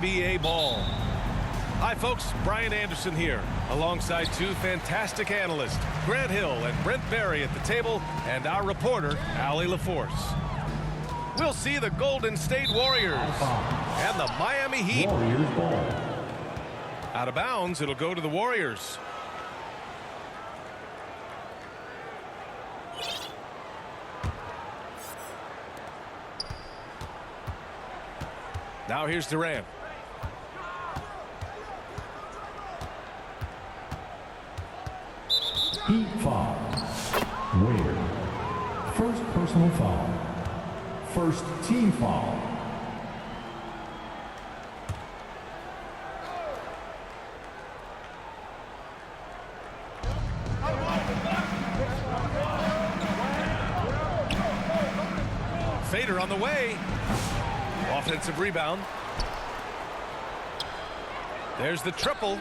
NBA ball. Hi folks, Brian Anderson here, alongside two fantastic analysts, Grant Hill and Brent Barry at the table, and our reporter, Allie LaForce. We'll see the Golden State Warriors and the Miami Heat. Out of bounds, it'll go to the Warriors. Now here's Durant. Heat foul. Wade. First personal foul. First team foul. Fader on the way. Offensive rebound. There's the triple.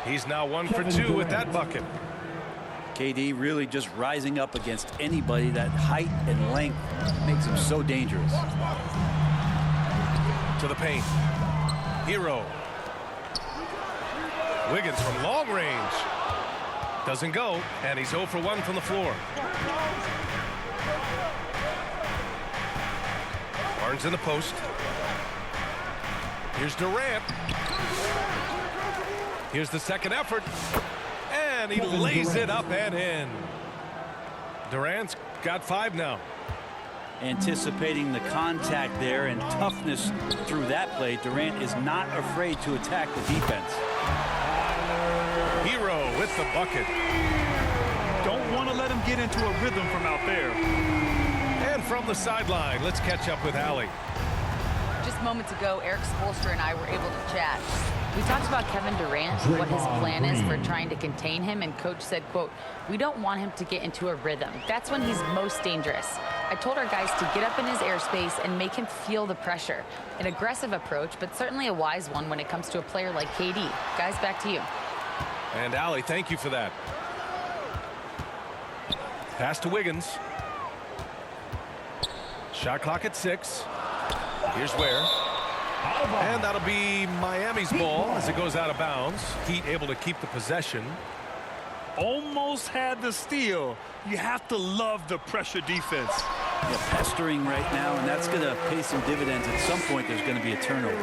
He's now 1 for 2 with that bucket. KD really just rising up against anybody. That height and length makes him so dangerous. To the paint. Hero. Wiggins from long range. Doesn't go, and he's 0 for 1 from the floor. Barnes in the post. Here's Durant. Here's the second effort. And he lays it up and in. Durant's got 5 now. Anticipating the contact there and toughness through that play, Durant is not afraid to attack the defense. Hero with the bucket. Don't want to let him get into a rhythm from out there. And from the sideline, let's catch up with Allie. Just moments ago, Eric Spoelstra and I were able to chat. We talked about Kevin Durant, what his plan is for trying to contain him, and Coach said, quote, "We don't want him to get into a rhythm. That's when he's most dangerous." I told our guys to get up in his airspace and make him feel the pressure. An aggressive approach, but certainly a wise one when it comes to a player like KD. Guys, back to you. And Allie, thank you for that. Pass to Wiggins. Shot clock at 6. Here's Ware. And that'll be Miami's ball as it goes out of bounds. Heat able to keep the possession. Almost had the steal. You have to love the pressure defense. Yeah, pestering right now, and that's going to pay some dividends. At some point, there's going to be a turnover.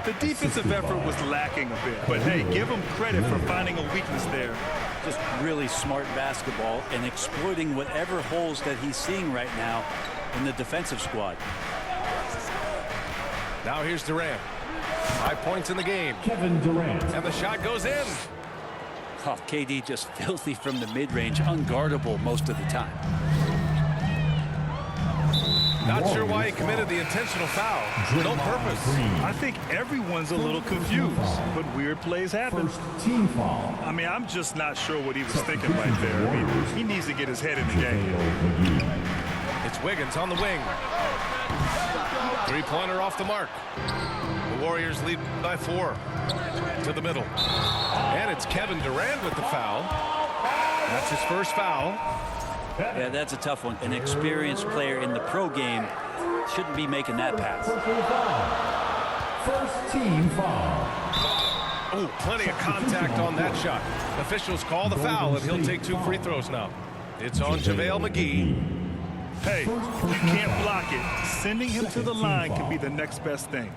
The defensive effort was lacking a bit, but hey, give him credit for finding a weakness there. Just really smart basketball and exploiting whatever holes that he's seeing right now in the defensive squad. Now here's Durant. 5 points in the game. Kevin Durant. And the shot goes in. Oh, KD just filthy from the mid-range, unguardable most of the time. Not sure why he committed the intentional foul. No purpose. I think everyone's a little confused, but weird plays happen. First team foul. I mean, I'm just not sure what he was thinking right there. I mean, he needs to get his head in the game. It's Wiggins on the wing. 3-pointer off the mark. The Warriors lead by 4. To the middle. And it's Kevin Durant with the foul. That's his first foul. Yeah, that's a tough one. An experienced player in the pro game shouldn't be making that pass. First team foul. Oh, plenty of contact on that shot. Officials call the foul, and he'll take 2 free throws now. It's on JaVale McGee. Hey, you can't block it. Sending him to the line could be the next best thing.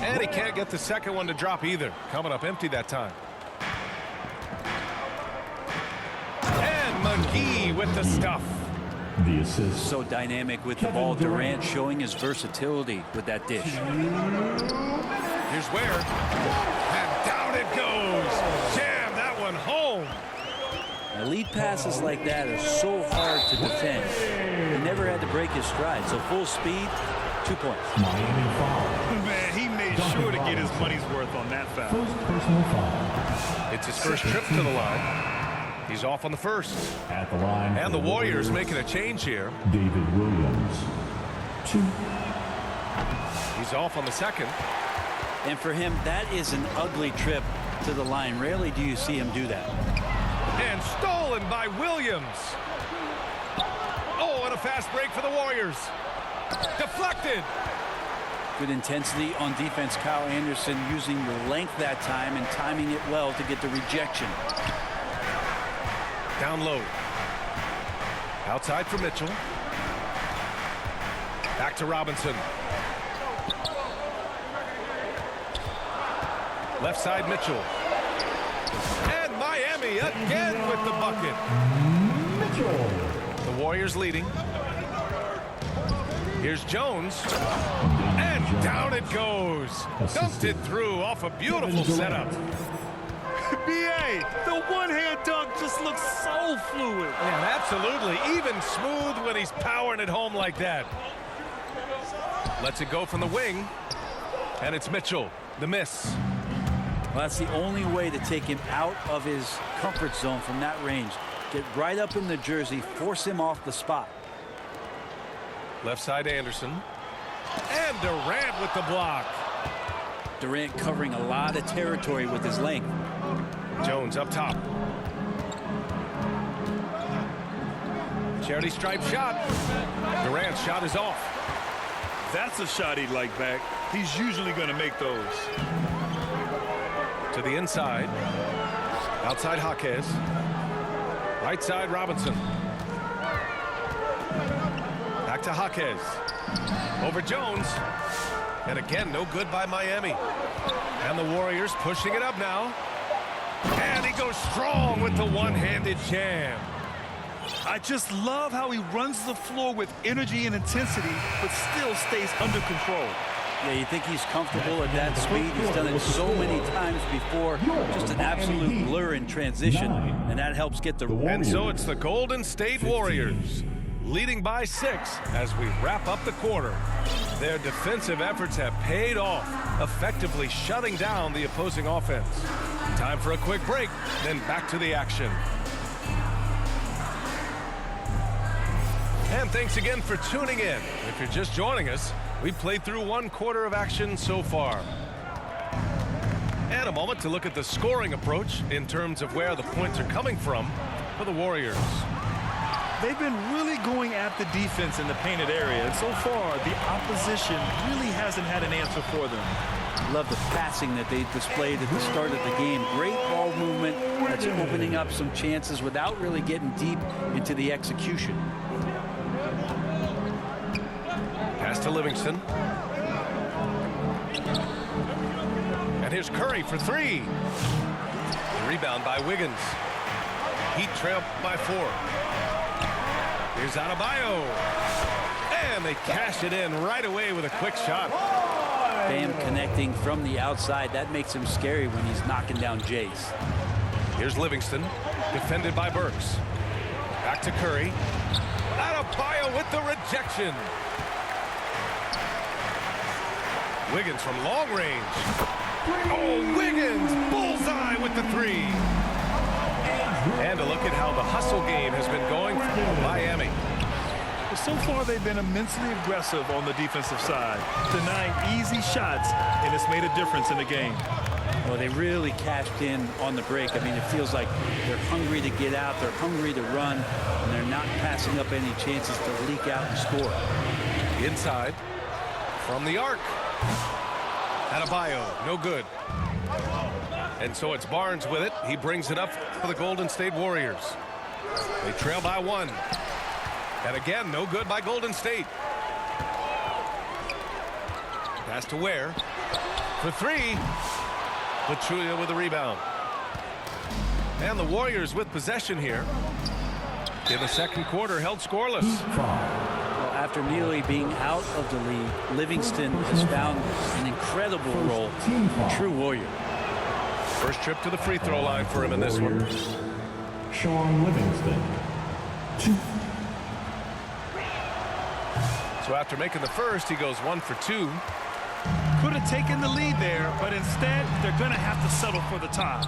And he can't get the second one to drop either. Coming up empty that time. And McGee with the stuff. The assist. So dynamic with the ball. Durant showing his versatility with that dish. Here's Ware. And down it goes. Jam that one home. Now, lead passes like that are so hard to defend. He never had to break his stride. So full speed, 2 points. Miami foul. Man, he made sure to get his money's worth on that foul. First personal foul. It's his first trip to the line. He's off on the first. At the line. And the Warriors making a change here. David Williams. 2. He's off on the second. And for him, that is an ugly trip to the line. Rarely do you see him do that. And stolen by Williams. Oh, and a fast break for the Warriors. Deflected. Good intensity on defense. Kyle Anderson using the length that time and timing it well to get the rejection. Down low. Outside for Mitchell. Back to Robinson. Left side Mitchell. And Miami again with the bucket. Mitchell. The Warriors leading. Here's Jones. And down it goes. Dunked it through off a beautiful setup. B.A., the one-hand dunk just looks so fluid. Yeah, absolutely. Even smooth when he's powering it home like that. Lets it go from the wing. And it's Mitchell. The miss. Well, that's the only way to take him out of his comfort zone from that range. Get right up in the jersey, force him off the spot. Left side Anderson. And Durant with the block. Durant covering a lot of territory with his length. Jones up top. Charity stripe shot. Durant's shot is off. That's a shot he'd like back. He's usually going to make those. To the inside. Outside Jaquez. Right side Robinson. Back to Jaquez. Over Jones. And again, no good by Miami. And the Warriors pushing it up now. And he goes strong with the one-handed jam. I just love how he runs the floor with energy and intensity, but still stays under control. Yeah, you think he's comfortable at that speed. He's done it so many times before. Just an absolute blur in transition, and that helps get the... And so it's the Golden State Warriors leading by 6 as we wrap up the quarter. Their defensive efforts have paid off, effectively shutting down the opposing offense. Time for a quick break, then back to the action. And thanks again for tuning in. If you're just joining us, we've played through 1 quarter of action so far. And a moment to look at the scoring approach in terms of where the points are coming from for the Warriors. They've been really going at the defense in the painted area, and so far the opposition really hasn't had an answer for them. Love the passing that they displayed at the start of the game. Great ball movement that's opening up some chances without really getting deep into the execution. Pass to Livingston. And here's Curry for 3. Rebound by Wiggins. Heat trail by 4. Here's Adebayo. And they cash it in right away with a quick shot. Bam connecting from the outside. That makes him scary when he's knocking down Jays. Here's Livingston. Defended by Burks. Back to Curry. Adebayo with the rejection. Wiggins from long range. Oh, Wiggins! Bullseye with the 3. And a look at how the hustle game has been going for Miami. So far, they've been immensely aggressive on the defensive side, denying easy shots, and it's made a difference in the game. Well, they really cashed in on the break. I mean, it feels like they're hungry to get out, they're hungry to run, and they're not passing up any chances to leak out and score. Inside, from the arc. Adebayo, no good. And so it's Barnes with it. He brings it up for the Golden State Warriors. They trail by 1. And again, no good by Golden State. Pass to Ware. For 3. Pachulia with the rebound. And the Warriors with possession here. In the second quarter, held scoreless. Well, after nearly being out of the league, Livingston has found an incredible role. True Warrior. First trip to the free throw line for him in this one. Sean Livingston. 2. So after making the first, he goes 1 for 2. Could have taken the lead there, but instead they're going to have to settle for the tie.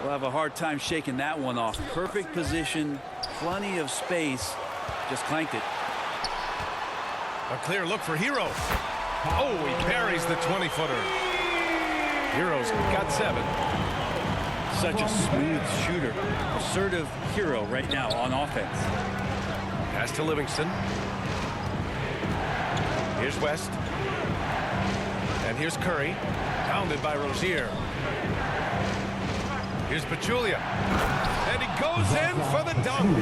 We'll have a hard time shaking that one off. Perfect position, plenty of space, just clanked it. A clear look for Hero. Oh, he parries the 20-footer. Hero's got 7. Such a smooth shooter. Assertive Hero right now on offense. Pass to Livingston. Here's West. And here's Curry, pounded by Rozier. Here's Pachulia, and he goes in for the dunk.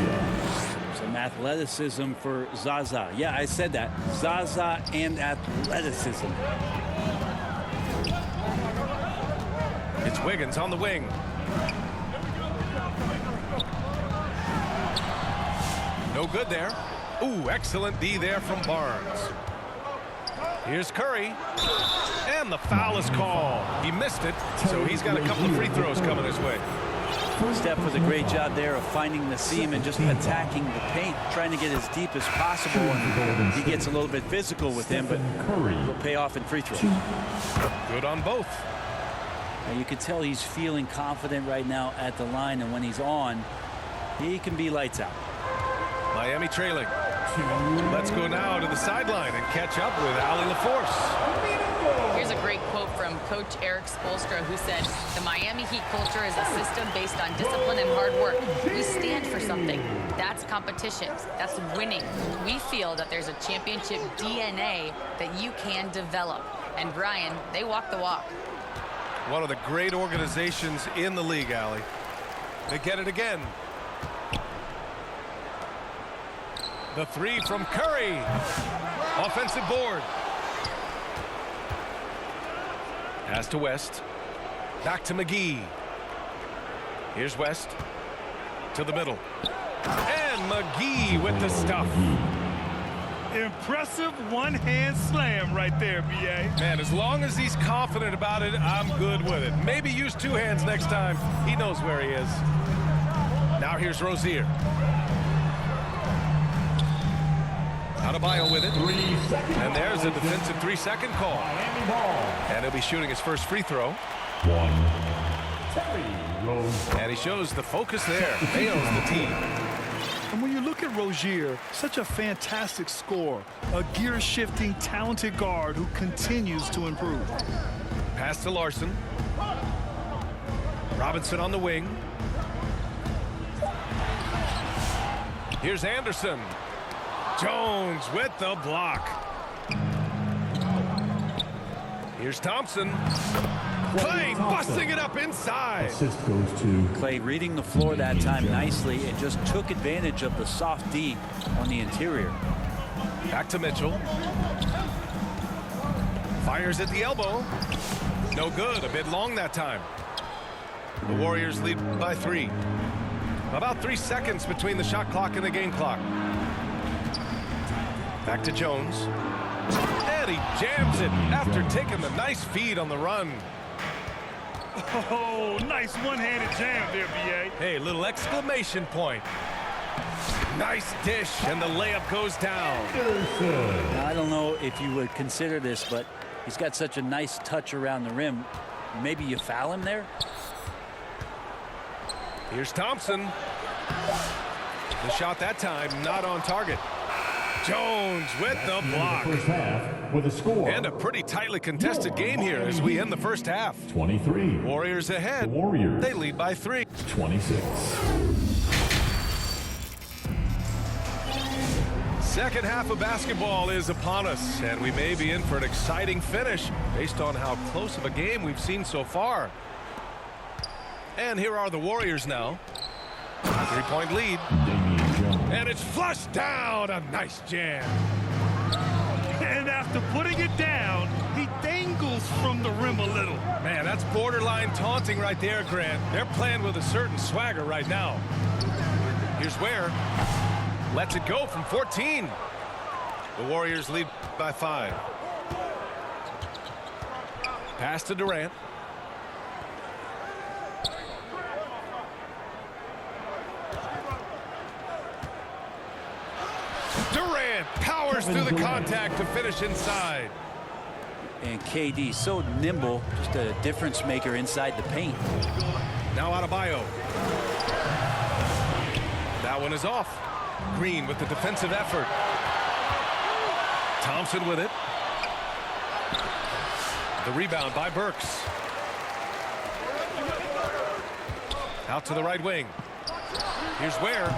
Some athleticism for Zaza. Yeah, I said that. Zaza and athleticism. It's Wiggins on the wing. No good there. Ooh, excellent D there from Barnes. Here's Curry. And the foul is called. He missed it, so he's got a couple of free throws coming his way. Steph with a great job there of finding the seam and just attacking the paint, trying to get as deep as possible. And he gets a little bit physical with him, but will pay off in free throws. Good on both. Now you can tell he's feeling confident right now at the line, and when he's on, he can be lights out. Miami trailing. Let's go now to the sideline and catch up with Allie LaForce. Here's a great quote from Coach Eric Spoelstra, who said, "The Miami Heat culture is a system based on discipline and hard work. We stand for something. That's competition. That's winning. We feel that there's a championship DNA that you can develop." And Brian, they walk the walk. One of the great organizations in the league, Allie. They get it again. The three from Curry. Offensive board. Pass to West. Back to McGee. Here's West. To the middle. And McGee with the stuff. Impressive one-hand slam right there, B.A. Man, as long as he's confident about it, I'm good with it. Maybe use two hands next time. He knows where he is. Now here's Rozier. Adebayo with it. And there's a defensive 3-second call. And he'll be shooting his first free throw. And he shows the focus there. They own the team. And when you look at Rozier, such a fantastic scorer, a gear-shifting, talented guard who continues to improve. Pass to Larson. Robinson on the wing. Here's Anderson. Jones with the block. Here's Thompson. Clay busting it up inside. Assist goes to Clay reading the floor that time nicely and just took advantage of the soft D on the interior. Back to Mitchell. Fires at the elbow. No good. A bit long that time. The Warriors lead by 3. About 3 seconds between the shot clock and the game clock. Back to Jones. And he jams it after taking the nice feed on the run. Oh, nice one-handed jam there, B.A. Hey, little exclamation point. Nice dish, and the layup goes down. Now, I don't know if you would consider this, but he's got such a nice touch around the rim. Maybe you foul him there? Here's Thompson. The shot that time not on target. Jones with the block. first half with a score. And a pretty tightly contested game here as we end the first half. 23. Warriors ahead. Warriors. They lead by 3. 26. Second half of basketball is upon us, and we may be in for an exciting finish based on how close of a game we've seen so far. And here are the Warriors now. 3-point lead. Damian Jones. And it's flushed down. A nice jam. And after putting it down, he dangles from the rim a little. Man, that's borderline taunting right there, Grant. They're playing with a certain swagger right now. Here's Ware. Lets it go from 14. The Warriors lead by 5. Pass to Durant. Durant powers through the contact to finish inside. And KD so nimble, just a difference maker inside the paint. Now Adebayo. That one is off. Green with the defensive effort. Thompson with it. The rebound by Burks. Out to the right wing. Here's Ware.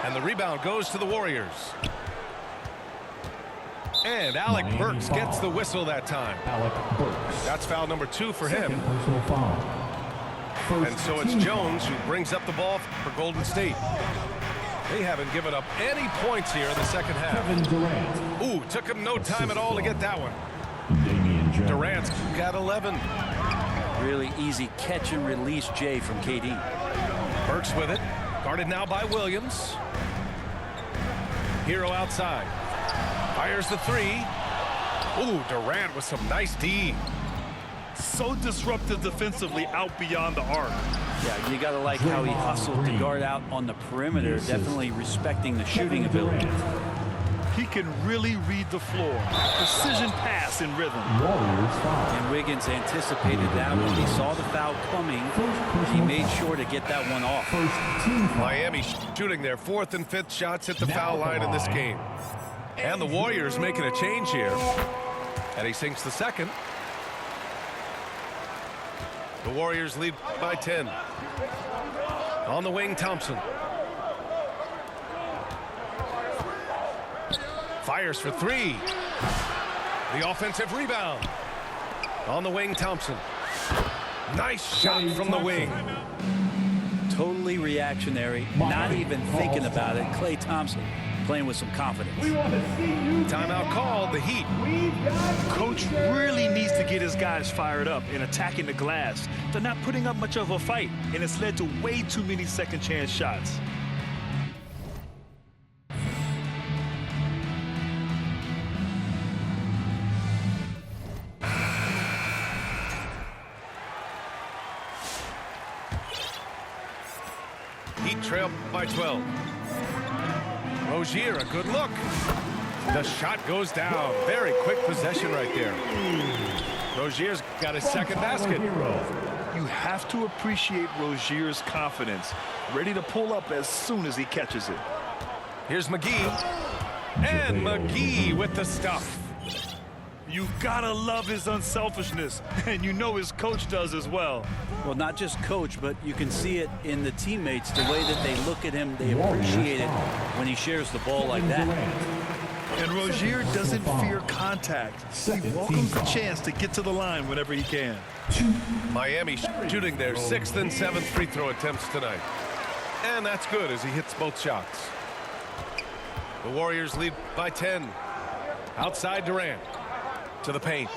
And the rebound goes to the Warriors. And Alec Miami Burks foul. gets the whistle that time. Alec Burks. That's foul number 2 for him. Second personal foul. First And so it's team Jones who brings up the ball for Golden State. They haven't given up any points here in the second half. Kevin Durant. Ooh, took him no time at all to get that one. Damian Jones. Durant's got 11. Really easy catch and release, Jay, from KD. Burks with it. Guarded now by Williams. Hero outside. Fires the 3. Ooh, Durant with some nice D. So disruptive defensively out beyond the arc. Yeah, you got to like how he hustled to guard out on the perimeter, definitely respecting the shooting ability. He can really read the floor. Precision pass in rhythm. Warriors foul. And Wiggins anticipated that when he saw the foul coming. He made sure to get that one off. First team foul. Miami shooting their 4th and 5th shots at the foul line in this game. And the Warriors making a change here. And he sinks the second. The Warriors lead by 10. On the wing, Thompson. Fires for 3. The offensive rebound. On the wing, Thompson. Nice shot from the wing. Totally reactionary, not even thinking about it. Klay Thompson playing with some confidence. Timeout called, the Heat. Coach really needs to get his guys fired up and attacking the glass. They're not putting up much of a fight, and it's led to way too many second chance shots. Heat trail by 12. Rozier, a good look. The shot goes down. Very quick possession right there. Rozier's got his second basket. You have to appreciate Rozier's confidence, ready to pull up as soon as he catches it. Here's McGee. And McGee with the stuff. You gotta love his unselfishness, and you know his coach does as well. Well, not just coach, but you can see it in the teammates, the way that they look at him, they appreciate it when he shares the ball like that. And Rozier doesn't fear contact. He welcomes the chance to get to the line whenever he can. Miami shooting their 6th and 7th free throw attempts tonight. And that's good as he hits both shots. The Warriors lead by 10. Outside Durant. To the paint.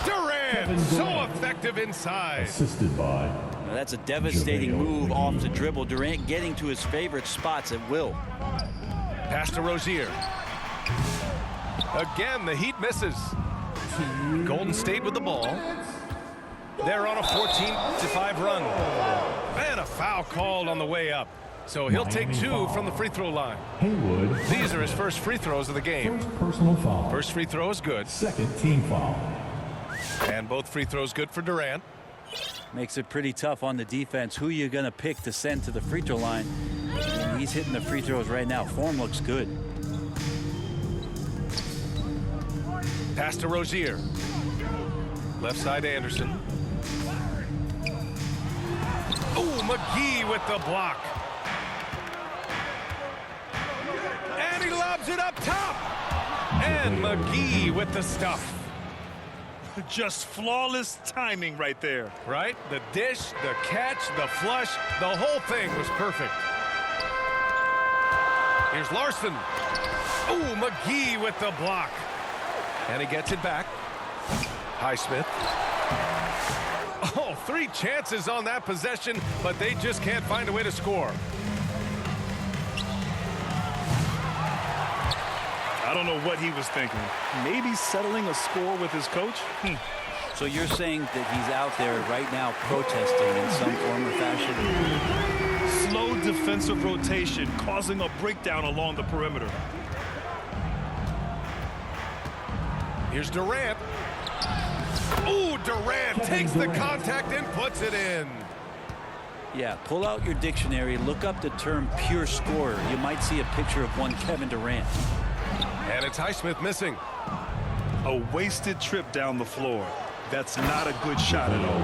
Durant, so effective inside. Assisted by. Now, that's a devastating move off the dribble. Durant getting to his favorite spots at will. Pass to Rozier. Again, the Heat misses. Golden State with the ball. They're on a 14-5 run. And a foul called on the way up. So he'll take 2 from the free throw line. Haywood. These are his first free throws of the game. First personal foul. First free throw is good. Second team foul. And both free throws good for Durant. Makes it pretty tough on the defense. Who you going to pick to send to the free throw line? And he's hitting the free throws right now. Form looks good. Pass to Rozier. Left side Anderson. Oh, McGee with the block. And he lobs it up top. And McGee with the stuff. Just flawless timing right there. Right? The dish, the catch, the flush, the whole thing was perfect. Here's Larson. Oh, McGee with the block. And he gets it back. Highsmith. Oh, 3 chances on that possession, but they just can't find a way to score. I don't know what he was thinking. Maybe settling a score with his coach? So you're saying that he's out there right now protesting in some form or fashion? Slow defensive rotation causing a breakdown along the perimeter. Here's Durant. Ooh, Durant takes the contact and puts it in. Yeah, pull out your dictionary, look up the term pure scorer. You might see a picture of one Kevin Durant. And it's Highsmith missing. A wasted trip down the floor. That's not a good shot at all.